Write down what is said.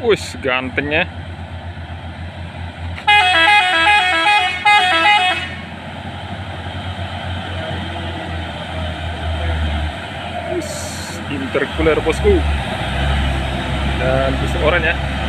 Wis gantengnya. Wis intercooler bosku. Dan bus oranye ya.